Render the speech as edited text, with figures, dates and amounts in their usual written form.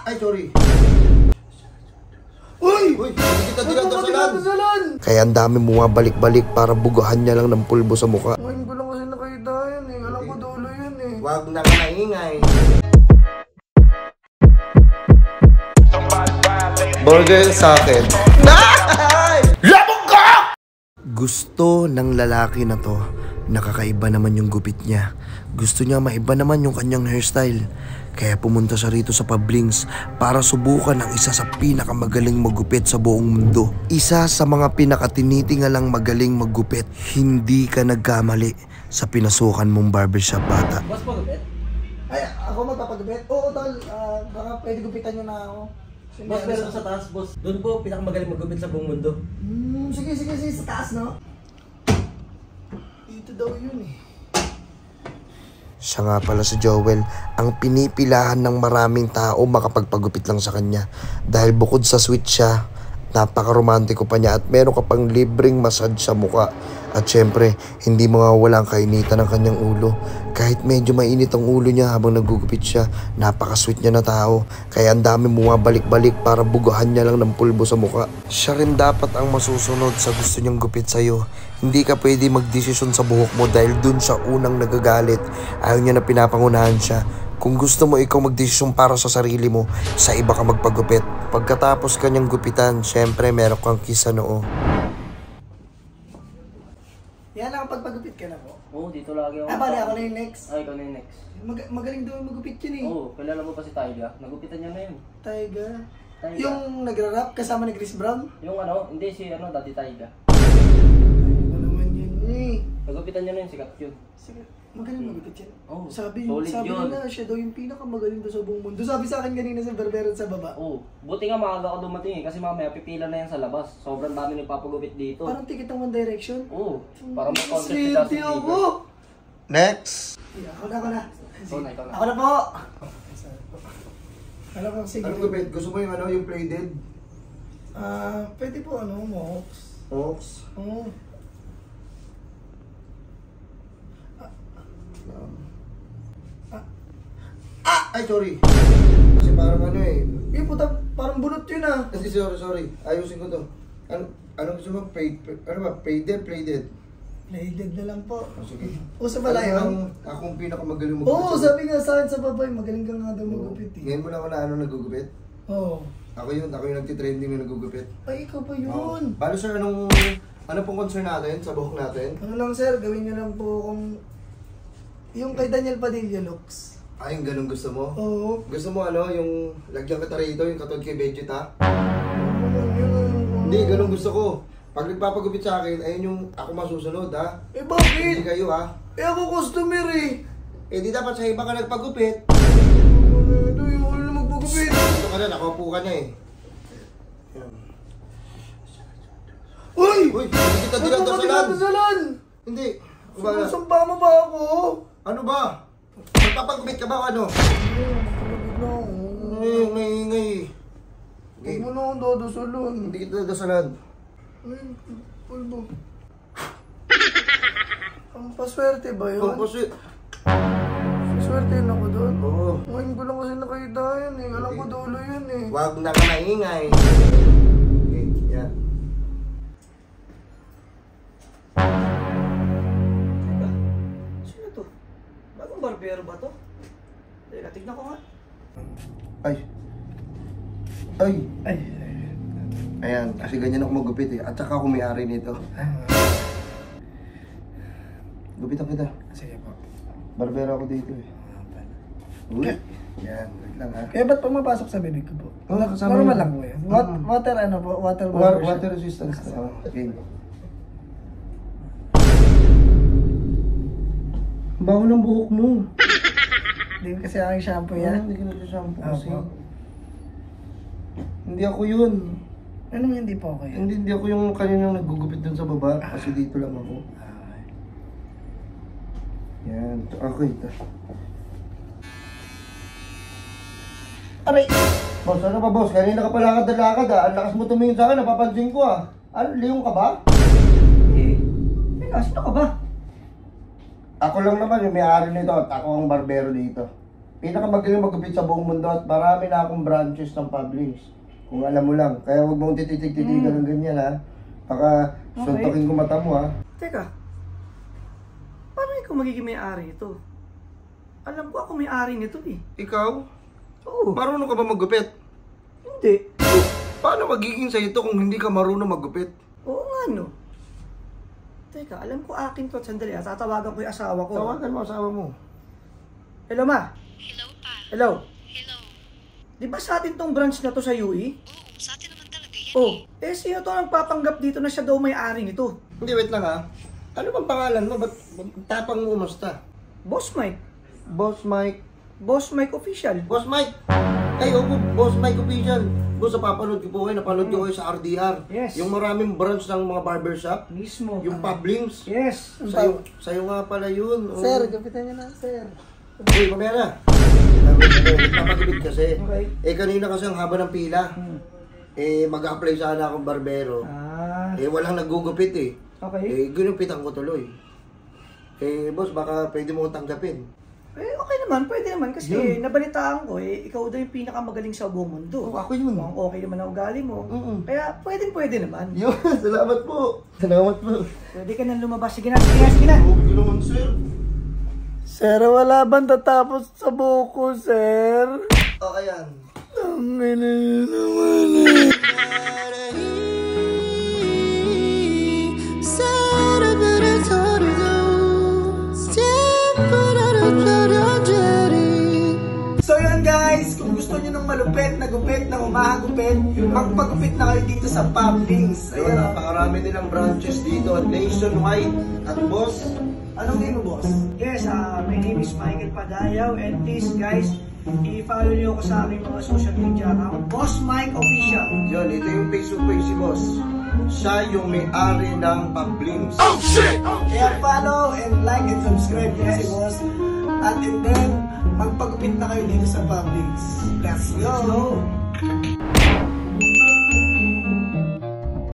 Ay, sorry. Uy! Hindi kita dinadasalan. Kaya ang dami bumabalik-balik para bugahan niya lang ng pulbo sa mukha. Ngayon ko lang kasi nakita yun eh. Alam ko dulo yun eh. Wag na ka naingay. Burger sa akin. Labog ka! Gusto ng lalaki na to, nakakaiba naman yung gupit niya. Gusto niya maiba naman yung kanyang hairstyle. Kaya pumunta siya rito sa Pablings para subukan ang isa sa pinakamagaling maggupit sa buong mundo. Isa sa mga pinakatinitingalang magaling maggupit. Hindi ka nagkamali sa pinasukan mong barbershop, bata. Boss, magupit? Ay, ako magpapagupit? Oo, tol. Baka pwede gupitan nyo na ako. Boss, meron sa taas, boss. Doon po, pinakamagaling maggupit sa buong mundo. Sige, sa taas, no? Dito daw yun eh. Siya nga pala si Joel, ang pinipilahan ng maraming tao makapagpagupit lang sa kanya. Dahil bukod sa sweet siya, napaka-romantiko pa niya at meron ka pang libreng massage sa mukha. At syempre, hindi mawawala ang kainitan ng kanyang ulo. Kahit medyo mainit ang ulo niya habang nagugupit siya, napaka-sweet niya na tao. Kaya ang dami bumabalik-balik para bugahan niya lang ng pulbo sa mukha. Siya rin dapat ang masusunod sa gusto niyang gupit sa'yo. Hindi ka pwede magdesisyon sa buhok mo dahil dun siya unang nagagalit. Ayaw niya na pinapangunahan siya. Kung gusto mo ikaw magdesisyon para sa sarili mo, sa iba ka magpagupit. Pagkatapos kanyang gupitan, syempre meron kang kiss sa noo. Yan, nakapagpagupit ka na po. Oo, dito lagi ako. Bali, ako na yung next. Ay, ikaw na yung next. Magaling daw magupit yun eh. Oo, kilala mo pa si Tyga. Nagupitan niya na yun. Tyga. Tyga. Yung nagra-rap kasama ni Chris Brown? Yung hindi si Daddy Tyga. Ano naman yun eh. Nagupitan niya na yun, sikat yun. Sige, magaling magupit yan. Oo, Sabi solid yun. nila, siya daw yung pinakamagaling daw sa buong mundo. Sabi sa akin kanina sa barbero sa baba. Oo, buti nga maaga ka dumating eh. Kasi mamaya pipila na yan sa labas. Sobrang dami nagpapagupit dito. Parang ticket ng One Direction. Oo, parang mag-concept si Swerte Justin ako! Bieber. Next! Ako na. Ikaw na. Ako na po! Alam ko, sige. Ano gupit? Gusto mo yung yung plated? Pwede po Mohawks. Hawks? Oo. Ay, sorry. Kasi parang Yung puta, parang bunot yun ah. Kasi sorry. Ayusin ko to. Ano gusto mo? Plated? Plated na lang po. Sige. Uso pala yun? Akong pinakamagaling magupit. Oo, sabi nga sa akin sa babay, magaling ka nga daw magupit eh. Ngayon mo na ako na nagugupit? Oo. Ako yun nagtitrending na nagugupit. Ay, ikaw pa yun. Balo sir, ano pong concern natin sa buhok natin? Ano lang sir, gawin nyo lang po kung yung kay Daniel Padilla looks. Ay, yung ganun gusto mo? Oo. Gusto mo yung lagyan kita rito, yung katod kay Vegeta? Yun. Hindi, ganun gusto ko. Pag nagpapagupit sa akin, ayun yung ako masusunod, ha? Eh bakit? Hindi kayo, ha? Eh ako customer eh. Eh di dapat sa iba ka nagpagupit. Ito yung ulo na magpagupit. Gusto ka na, nakaupo ka na eh. Yan. Uy! Hindi kita dinadasalan! Hindi. Sinusumpa mo ba ako? Ano ba? Magpapagupit ka ba o ano? Ngay. Huwag mo na akong dadasalan. Hindi kita dadasalan. Ay, pulbo. Ang paswerte ba yun? Paswerte na ako doon? Oo. Ngayon ko lang kasi nakita yun eh. Alam ko dulo yun eh. Wag na ka naingay. Okay, yan. Teka, sino to? Bagong barbero ba to? Teka, tignan ko nga. Ay. Ayan, kasi ganyan ako magupit eh. At saka ako may-ari nito. Gupitan kita. Sige po. Barbero ako dito eh. Uy. Yan, wait lang ha. Kaya ba't pumapasok sa bibig ko po? Oo, kasama Normal yun. lang po yan. Water ano po? Water Water resistance na. Okay. Bago ng buhok mo. Hindi kasi aking shampoo yan. Hindi ka nagsashampoo kasi. Opo. Hindi ako yun. Ano mo hindi po ako yan? Hindi ako yung kaninang naggugupit dun sa baba. Kasi dito lang ako. Yan. Okay. Aray! Boss, ano ba boss? Kanina ka pa lakad ah. Ang lakas mo tumingin sa akin, napapansin ko ah. Ano, liyong ka ba? Sino ka ba? Ako lang naman yung may-ari nito at ako ang barbero dito. Pinakamagaling magupit sa buong mundo at marami na akong branches ng Publix. Kung alam mo lang. Kaya huwag mong tititig-titigan ng ganyan ha. Baka suntokin ko mata mo ha. Teka, paano ikaw magiging may-ari ito? Alam ko ako may-ari nito eh. Ikaw? Oo. Marunong ka ba magupit? Hindi. Paano magiging sa'yo ito kung hindi ka marunong magupit? Oo nga no. Teka, alam ko akin to. Sandali, tatawagan ko yung asawa ko. Tawagan mo asawa mo. Hello ma. Hello pa. Hello. Hello. Di ba sa atin tong branch na to sa UE? Oo, sa atin naman talaga yan Oh, sino to ang papanggap dito na siya daw may-ari nito? Hindi, wait lang ha. Ano bang pangalan mo? Ba't tapang mo umusta? Boss Mike. Boss Mike. Boss Mike official. Boss Mike! Ay, opo, Boss Mike official. Boss, napapanood ko po kayo. Napanood ko kayo sa RDR. Yes. Yung maraming branch ng mga barbershop. Mismo. Yung Publix. Yes. Sa'yo nga pala yun. Oh. Sir, gapitan niyo na, sir. Hey, mamaya na. Papagupit kasi. Okay. Kanina kasi ang haba ng pila. Mag-apply sana akong barbero. Ah, Walang nagugupit eh. okay. Ginupitan ko tuloy. Boss, baka pwede mo akong tanggapin. Okay naman, pwede naman kasi Yun. nabalitaan ko ikaw daw yung pinakamagaling sa buong mundo. Ako yun. Mukhang okay naman ang ugali mo. Mm-mm. Kaya pwede naman. Yun, salamat po. Salamat po. Pwede ka nang lumabas. Sige na, sige na, sige na. Okay naman, sir. Sir, wala bang tatapos sa buko, sir? Okay yan. Ang ina naman So yun guys, kung gusto nyo ng malupit na gupit, na umahagupit, magpagupit na kayo dito sa Publix. Ayun, napakarami nilang branches dito at nationwide. At boss, Anong name mo, boss? Yes, my name is Michael Padayaw and please guys, i-follow niyo ako sa aking mga social media account, Boss Mike Official. yun, ito yung Facebook page si boss. Siya yung may-ari ng Publix. Kaya follow and like and subscribe niyo si boss. At and then, magpagupit na kayo dito sa Publix. Let's go!